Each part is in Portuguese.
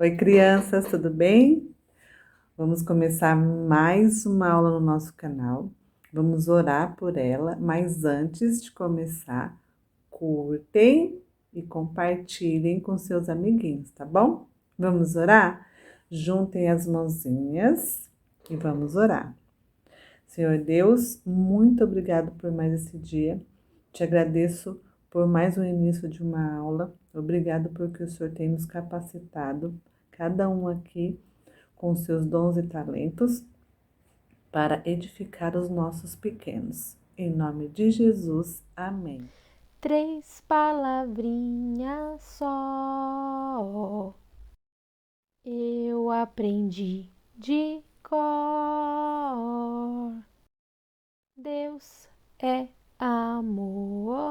Oi, crianças, tudo bem? Vamos começar mais uma aula no nosso canal. Vamos orar por ela, mas antes de começar, curtem e compartilhem com seus amiguinhos, tá bom? Vamos orar? Juntem as mãozinhas e vamos orar. Senhor Deus, muito obrigado por mais esse dia. Te agradeço por mais um início de uma aula. Obrigado porque o Senhor tem nos capacitado, cada um aqui com seus dons e talentos, para edificar os nossos pequenos. Em nome de Jesus, amém. 3 palavrinhas só, eu aprendi de cor. Deus é amor.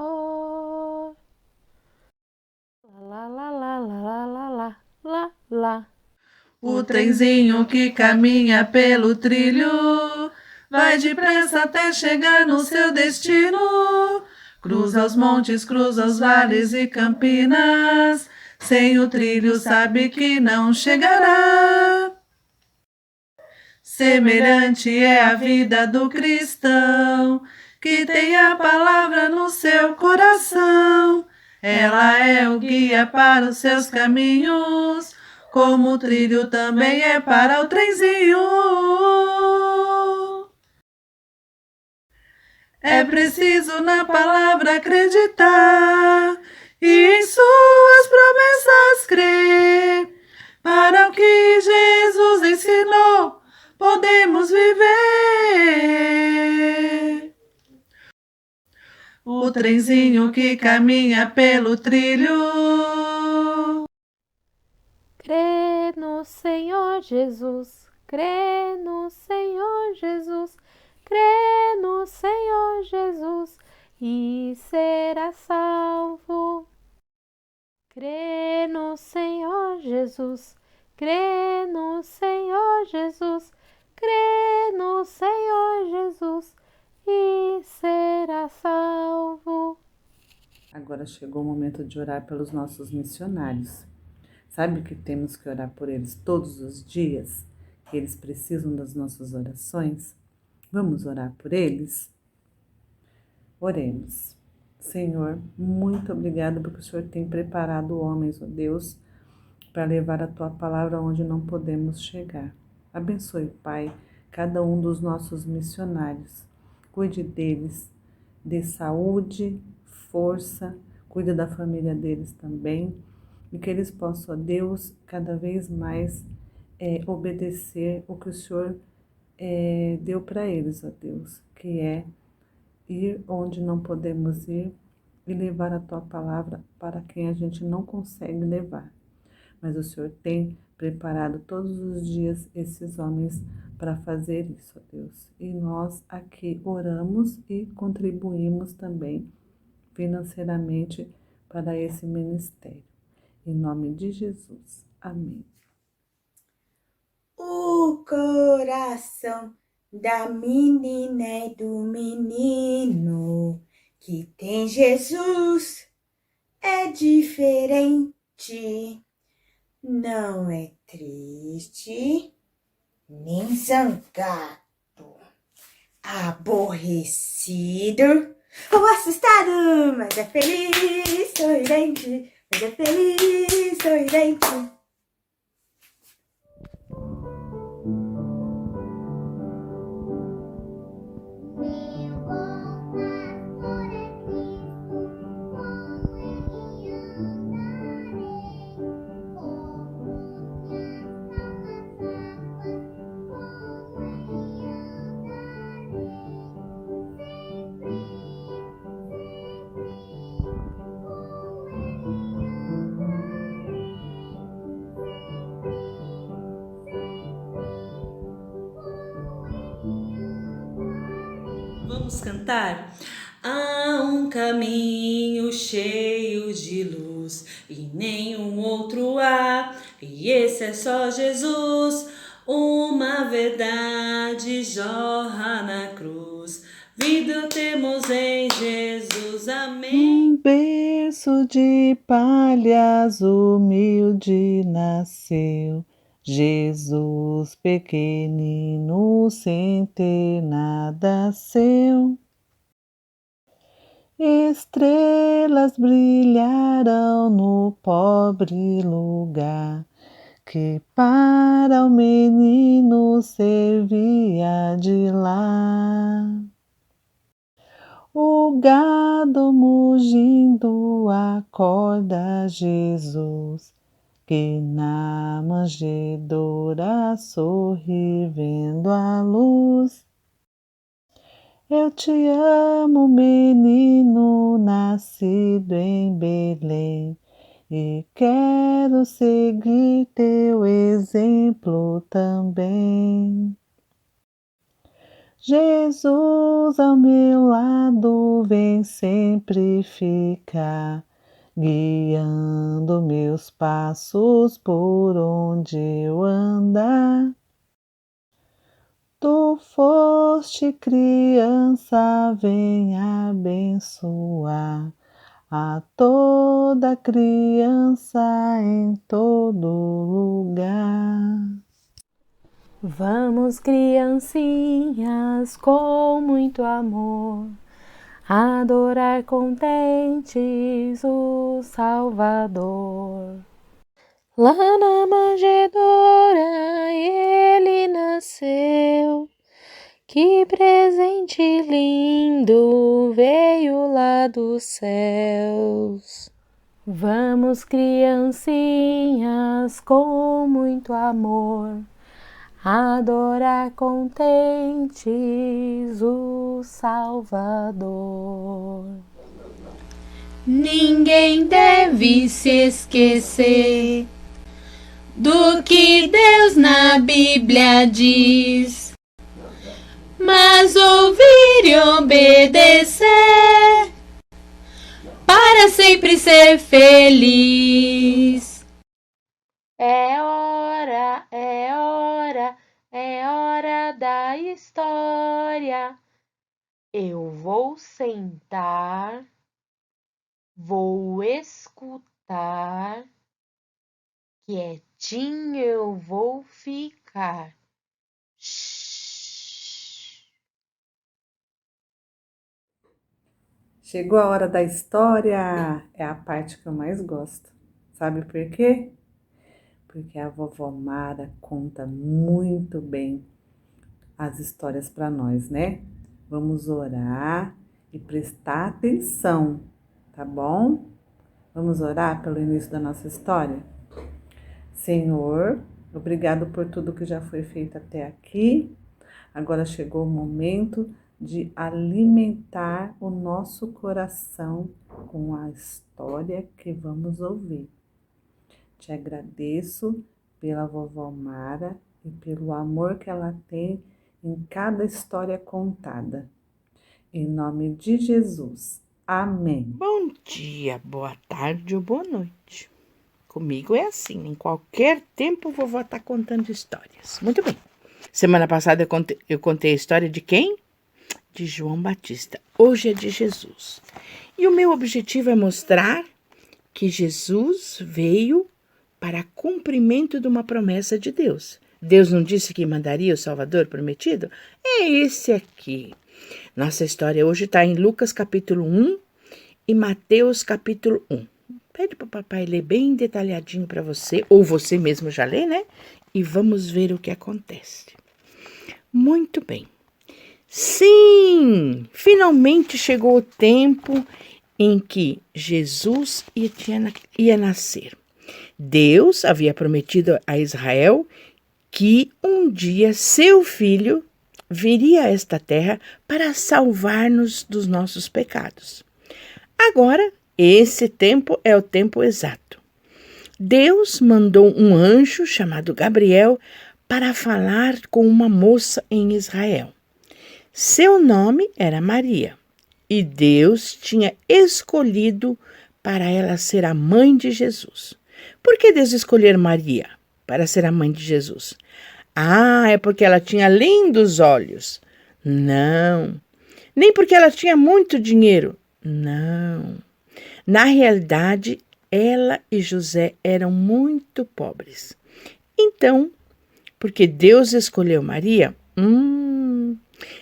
Lá, lá, lá, lá, lá, lá, lá, lá, lá. O trenzinho que caminha pelo trilho vai depressa até chegar no seu destino. Cruza os montes, cruza os vales e campinas. Sem o trilho sabe que não chegará. Semelhante é a vida do cristão, que tem a palavra no seu coração. Ela é o guia para os seus caminhos, como o trilho também é para o trenzinho. É preciso na palavra acreditar e em suas promessas crer. Para o que Jesus ensinou, podemos viver. O trenzinho que caminha pelo trilho. Crê no Senhor Jesus, crê no Senhor Jesus, crê no Senhor Jesus e será salvo. Crê no Senhor Jesus, crê no Senhor Jesus, crê no Senhor Jesus e será salvo. Agora chegou o momento de orar pelos nossos missionários. Sabe que temos que orar por eles todos os dias? Que eles precisam das nossas orações? Vamos orar por eles? Oremos. Senhor, muito obrigado porque o Senhor tem preparado homens, ó Deus, para levar a Tua palavra onde não podemos chegar. Abençoe, Pai, cada um dos nossos missionários. Cuide deles, dê saúde, força, cuide da família deles também e que eles possam, ó Deus, cada vez mais obedecer o que o Senhor deu para eles, ó Deus, que é ir onde não podemos ir e levar a Tua palavra para quem a gente não consegue levar. Mas o Senhor tem preparado todos os dias esses homens para fazer isso, ó Deus. E nós aqui oramos e contribuímos também financeiramente para esse ministério. Em nome de Jesus. Amém. O coração da menina e do menino que tem Jesus é diferente. Não é triste, nem zangado, aborrecido ou assustado, mas é feliz, sorridente, mas é feliz, sorridente. Vamos cantar? Há um caminho cheio de luz e nenhum outro há, e esse é só Jesus. Uma verdade jorra na cruz vida temos em Jesus, amém. Um berço de palhas humilde nasceu, Jesus pequenino sem ter nada seu. Estrelas brilharam no pobre lugar, que para o menino servia de lar. O gado mugindo acorda Jesus, que na manjedoura sorri vendo a luz. Eu te amo, menino, nascido em Belém, e quero seguir teu exemplo também. Jesus ao meu lado vem sempre ficar, guiando meus passos por onde eu andar. Tu foste criança, vem abençoar a toda criança em todo lugar. Vamos, criancinhas, com muito amor, adorar contentes o Salvador. Lá na manjedoura ele nasceu, que presente lindo veio lá dos céus. Vamos, criancinhas, com muito amor, adorar contentes o Salvador. Ninguém deve se esquecer do que Deus na Bíblia diz, mas ouvir e obedecer para sempre ser feliz. É hora, é hora, é hora da história. Eu vou sentar, vou escutar, quietinho eu vou ficar. Shhh. Chegou a hora da história, é a parte que eu mais gosto. Sabe por quê? Porque a vovó Mara conta muito bem as histórias para nós, né? Vamos orar e prestar atenção, tá bom? Vamos orar pelo início da nossa história? Senhor, obrigado por tudo que já foi feito até aqui. Agora chegou o momento de alimentar o nosso coração com a história que vamos ouvir. Te agradeço pela vovó Mara e pelo amor que ela tem em cada história contada. Em nome de Jesus. Amém. Bom dia, boa tarde ou boa noite. Comigo é assim, em qualquer tempo vovó está contando histórias. Muito bem. Semana passada eu contei a história de quem? De João Batista. Hoje é de Jesus. E o meu objetivo é mostrar que Jesus veio para cumprimento de uma promessa de Deus. Deus não disse que mandaria o Salvador prometido? É esse aqui. Nossa história hoje está em Lucas capítulo 1 e Mateus capítulo 1. Pede para o papai ler bem detalhadinho para você, ou você mesmo já lê, né? E vamos ver o que acontece. Muito bem. Sim, finalmente chegou o tempo em que Jesus ia nascer. Deus havia prometido a Israel que um dia seu filho viria a esta terra para salvar-nos dos nossos pecados. Agora, esse tempo é o tempo exato. Deus mandou um anjo chamado Gabriel para falar com uma moça em Israel. Seu nome era Maria, e Deus tinha escolhido para ela ser a mãe de Jesus. Por que Deus escolher Maria para ser a mãe de Jesus? Ah, é porque ela tinha lindos olhos. Não, nem porque ela tinha muito dinheiro. Não. Na realidade, ela e José eram muito pobres. Então, porque Deus escolheu Maria?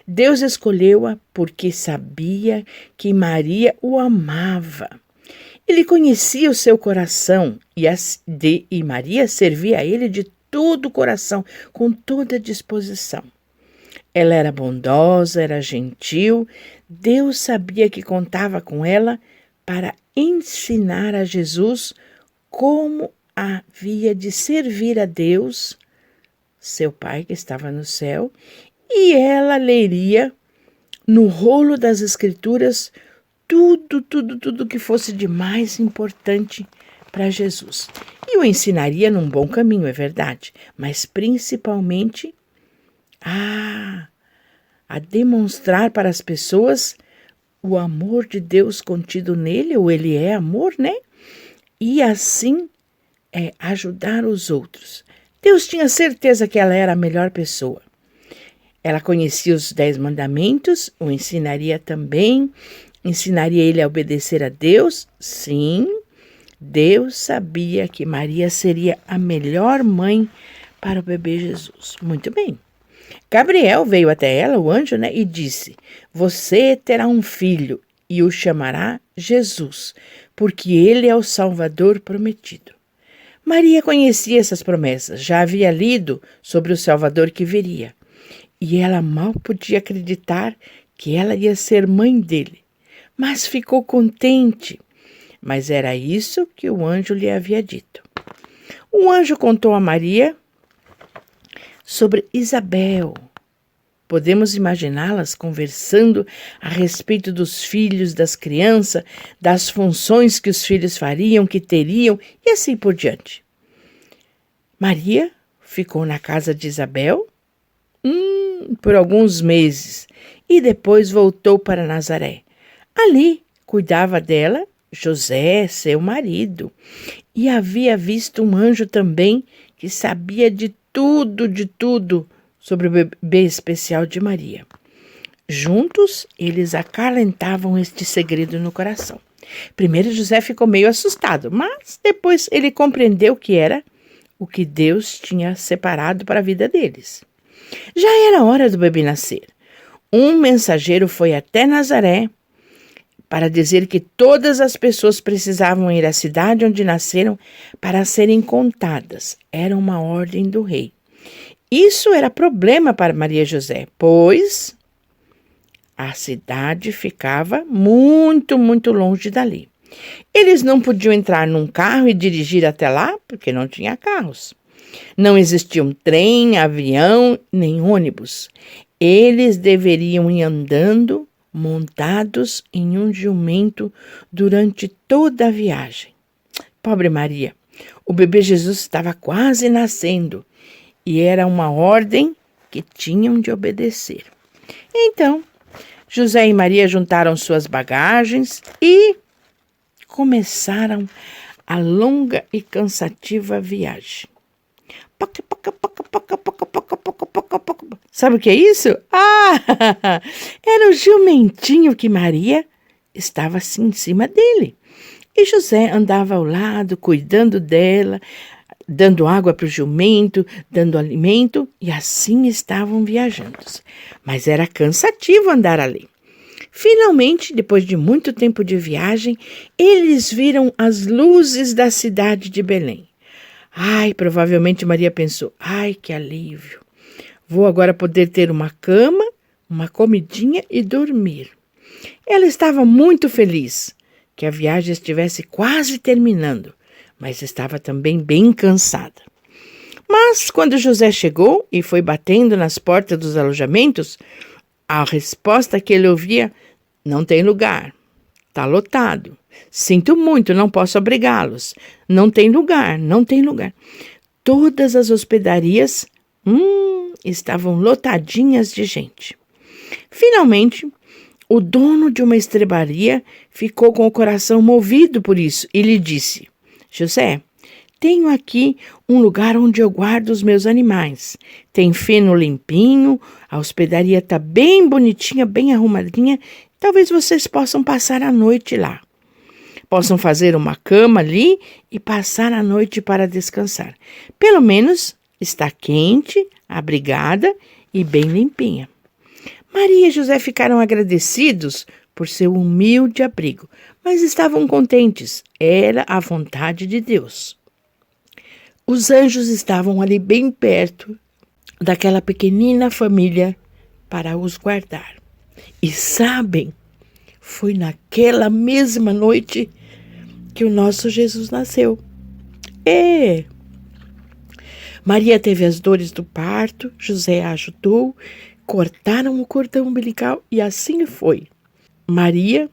Deus escolheu-a porque sabia que Maria o amava. Ele conhecia o seu coração e Maria servia a ele de todo o coração, com toda disposição. Ela era bondosa, era gentil. Deus sabia que contava com ela para ensinar a Jesus como havia de servir a Deus, seu Pai que estava no céu, e ela leria no rolo das Escrituras tudo que fosse de mais importante para Jesus. E o ensinaria num bom caminho, é verdade, mas principalmente a demonstrar para as pessoas o amor de Deus contido nele, ou ele é amor, né? E assim ajudar os outros. Deus tinha certeza que ela era a melhor pessoa. Ela conhecia os 10 mandamentos, o ensinaria também, ensinaria ele a obedecer a Deus. Sim, Deus sabia que Maria seria a melhor mãe para o bebê Jesus. Muito bem. Gabriel veio até ela, o anjo, né, e disse: você terá um filho e o chamará Jesus, porque ele é o Salvador prometido. Maria conhecia essas promessas, já havia lido sobre o Salvador que viria. E ela mal podia acreditar que ela ia ser mãe dele. Mas ficou contente. Mas era isso que o anjo lhe havia dito. O anjo contou a Maria sobre Isabel. Podemos imaginá-las conversando a respeito dos filhos, das crianças, das funções que os filhos fariam, que teriam, e assim por diante. Maria ficou na casa de Isabel por alguns meses e depois voltou para Nazaré. Ali cuidava dela José, seu marido, e havia visto um anjo também que sabia de tudo sobre o bebê especial de Maria. Juntos, eles acalentavam este segredo no coração. Primeiro, José ficou meio assustado, mas depois ele compreendeu que era o que Deus tinha separado para a vida deles. Já era hora do bebê nascer. Um mensageiro foi até Nazaré para dizer que todas as pessoas precisavam ir à cidade onde nasceram para serem contadas. Era uma ordem do rei. Isso era problema para Maria e José, pois a cidade ficava muito longe dali. Eles não podiam entrar num carro e dirigir até lá, porque não tinha carros. Não existiam trem, avião, nem ônibus. Eles deveriam ir andando, montados em um jumento durante toda a viagem. Pobre Maria, o bebê Jesus estava quase nascendo e era uma ordem que tinham de obedecer. Então, José e Maria juntaram suas bagagens e começaram a longa e cansativa viagem. Sabe o que é isso? Era o jumentinho que Maria estava assim em cima dele. E José andava ao lado, cuidando dela, dando água para o jumento, dando alimento, e assim estavam viajando. Mas era cansativo andar ali. Finalmente, depois de muito tempo de viagem, eles viram as luzes da cidade de Belém. Provavelmente Maria pensou, que alívio. Vou agora poder ter uma cama, uma comidinha e dormir. Ela estava muito feliz que a viagem estivesse quase terminando, mas estava também bem cansada. Mas quando José chegou e foi batendo nas portas dos alojamentos, a resposta que ele ouvia: não tem lugar, está lotado. Sinto muito, não posso abrigá-los. Não tem lugar, não tem lugar. Todas as hospedarias estavam lotadinhas de gente. Finalmente, o dono de uma estrebaria ficou com o coração movido por isso e lhe disse: José, Tenho aqui um lugar onde eu guardo os meus animais. Tem feno limpinho, a hospedaria está bem bonitinha, bem arrumadinha. Talvez vocês possam passar a noite lá. Possam fazer uma cama ali e passar a noite para descansar. Pelo menos está quente, abrigada e bem limpinha. Maria e José ficaram agradecidos por seu humilde abrigo, mas estavam contentes. Era a vontade de Deus. Os anjos estavam ali bem perto daquela pequenina família para os guardar. E sabem, foi naquela mesma noite que o nosso Jesus nasceu. Maria teve as dores do parto, José a ajudou, cortaram o cordão umbilical e assim foi. Maria,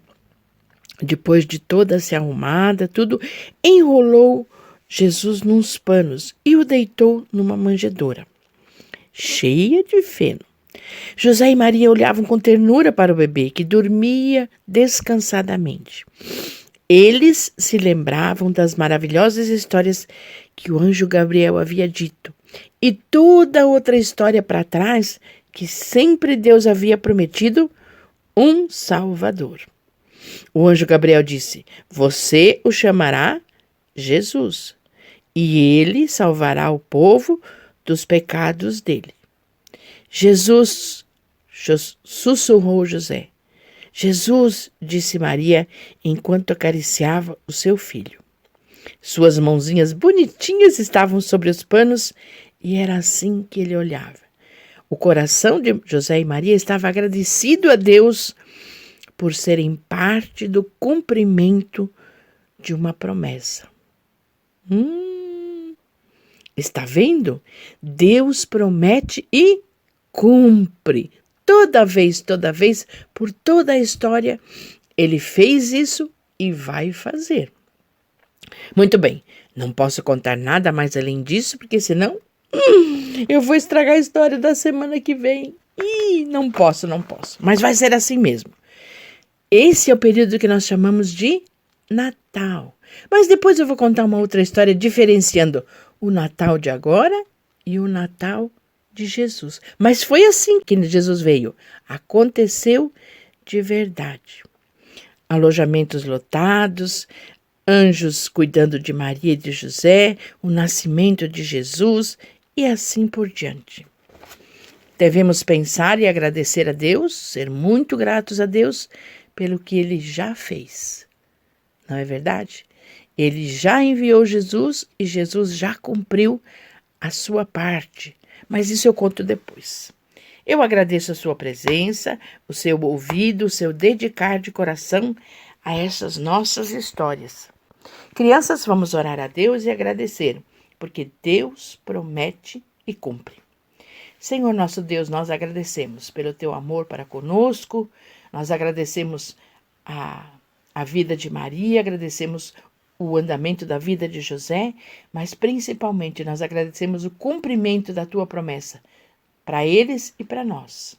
depois de toda se arrumada, tudo, enrolou Jesus nos panos e o deitou numa manjedoura, cheia de feno. José e Maria olhavam com ternura para o bebê, que dormia descansadamente. Eles se lembravam das maravilhosas histórias que o anjo Gabriel havia dito e toda outra história para trás que sempre Deus havia prometido um Salvador. O anjo Gabriel disse: você o chamará Jesus e ele salvará o povo dos pecados dele. Jesus, sussurrou José. Jesus, disse Maria, enquanto acariciava o seu filho. Suas mãozinhas bonitinhas estavam sobre os panos e era assim que ele olhava. O coração de José e Maria estava agradecido a Deus por serem parte do cumprimento de uma promessa. Está vendo? Deus promete e cumpre. Toda vez, por toda a história, ele fez isso e vai fazer. Muito bem, não posso contar nada mais além disso, porque senão eu vou estragar a história da semana que vem. Não posso. Mas vai ser assim mesmo. Esse é o período que nós chamamos de Natal. Mas depois eu vou contar uma outra história diferenciando o Natal de agora e o Natal de Jesus. Mas foi assim que Jesus veio. Aconteceu de verdade. Alojamentos lotados, anjos cuidando de Maria e de José, o nascimento de Jesus e assim por diante. Devemos pensar e agradecer a Deus, ser muito gratos a Deus pelo que Ele já fez. Não é verdade? Ele já enviou Jesus e Jesus já cumpriu a sua parte. Mas isso eu conto depois. Eu agradeço a sua presença, o seu ouvido, o seu dedicar de coração a essas nossas histórias. Crianças, vamos orar a Deus e agradecer, porque Deus promete e cumpre. Senhor nosso Deus, nós agradecemos pelo teu amor para conosco, nós agradecemos a vida de Maria, agradecemos o andamento da vida de José, mas principalmente nós agradecemos o cumprimento da tua promessa para eles e para nós.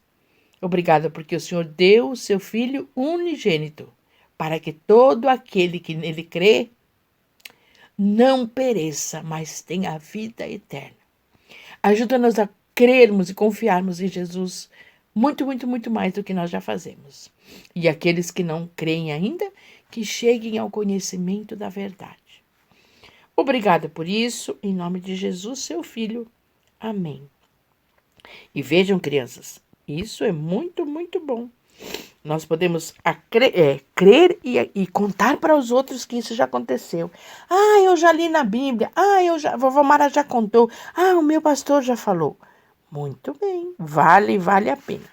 Obrigada porque o Senhor deu o seu Filho unigênito para que todo aquele que nele crê não pereça, mas tenha a vida eterna. Ajuda-nos a crermos e confiarmos em Jesus muito mais do que nós já fazemos. E aqueles que não creem ainda, que cheguem ao conhecimento da verdade. Obrigada por isso, em nome de Jesus, seu Filho. Amém. E vejam, crianças, isso é muito bom. Nós podemos crer e contar para os outros que isso já aconteceu. Eu já li na Bíblia. Vovó Mara já contou. O meu pastor já falou. Muito bem, vale a pena.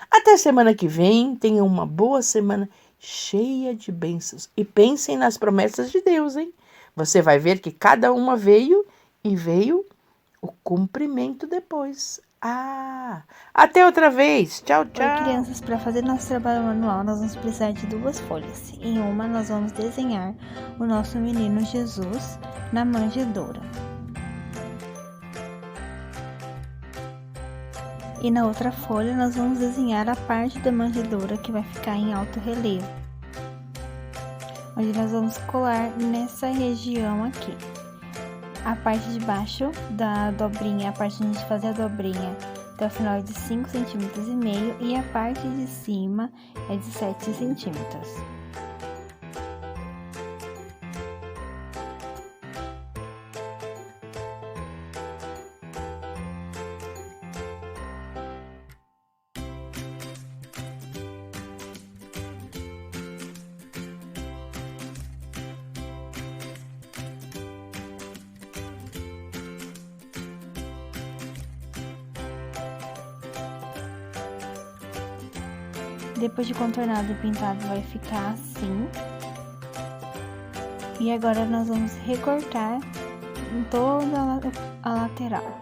Até semana que vem, tenham uma boa semana cheia de bênçãos. E pensem nas promessas de Deus, hein? Você vai ver que cada uma veio e veio o cumprimento depois. Até outra vez. Tchau. Oi, crianças, para fazer nosso trabalho manual, nós vamos precisar de 2 folhas. Em uma, nós vamos desenhar o nosso menino Jesus na manjedoura. E na outra folha, nós vamos desenhar a parte da manjedoura que vai ficar em alto relevo, onde nós vamos colar nessa região aqui. A parte de baixo da dobrinha, a parte de a gente fazer a dobrinha até o final é de 5,5 centímetros e a parte de cima é de 7 centímetros. Depois de contornado e pintado vai ficar assim. E agora nós vamos recortar em toda a lateral.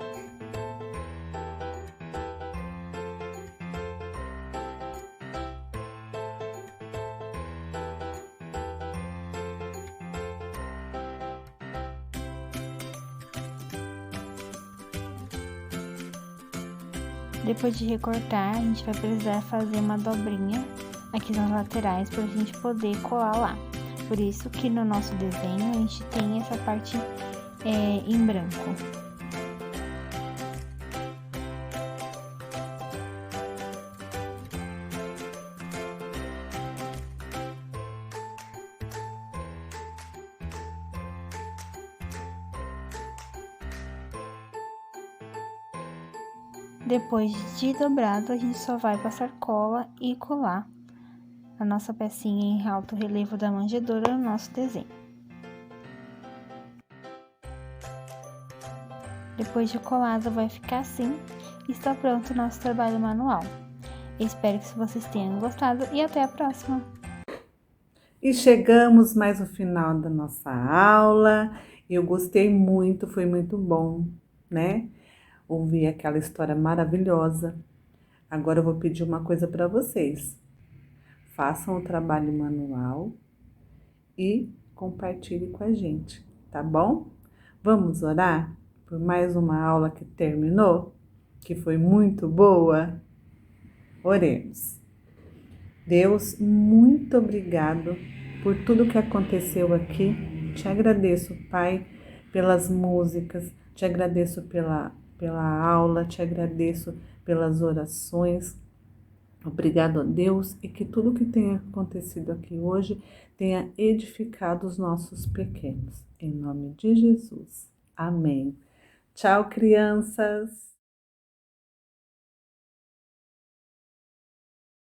Depois de recortar, a gente vai precisar fazer uma dobrinha aqui nas laterais para a gente poder colar lá. Por isso que no nosso desenho a gente tem essa parte em branco. Depois de dobrado, a gente só vai passar cola e colar a nossa pecinha em alto relevo da manjedoura no nosso desenho. Depois de colado, vai ficar assim e está pronto o nosso trabalho manual. Espero que vocês tenham gostado e até a próxima! E chegamos mais ao final da nossa aula. Eu gostei muito, foi muito bom, né? Ouvir aquela história maravilhosa. Agora eu vou pedir uma coisa para vocês. Façam o trabalho manual e compartilhem com a gente, tá bom? Vamos orar por mais uma aula que terminou, que foi muito boa? Oremos. Deus, muito obrigado por tudo que aconteceu aqui. Te agradeço, Pai, pelas músicas, te agradeço pela aula, te agradeço pelas orações. Obrigado a Deus e que tudo que tenha acontecido aqui hoje tenha edificado os nossos pequenos. Em nome de Jesus. Amém. Tchau, crianças!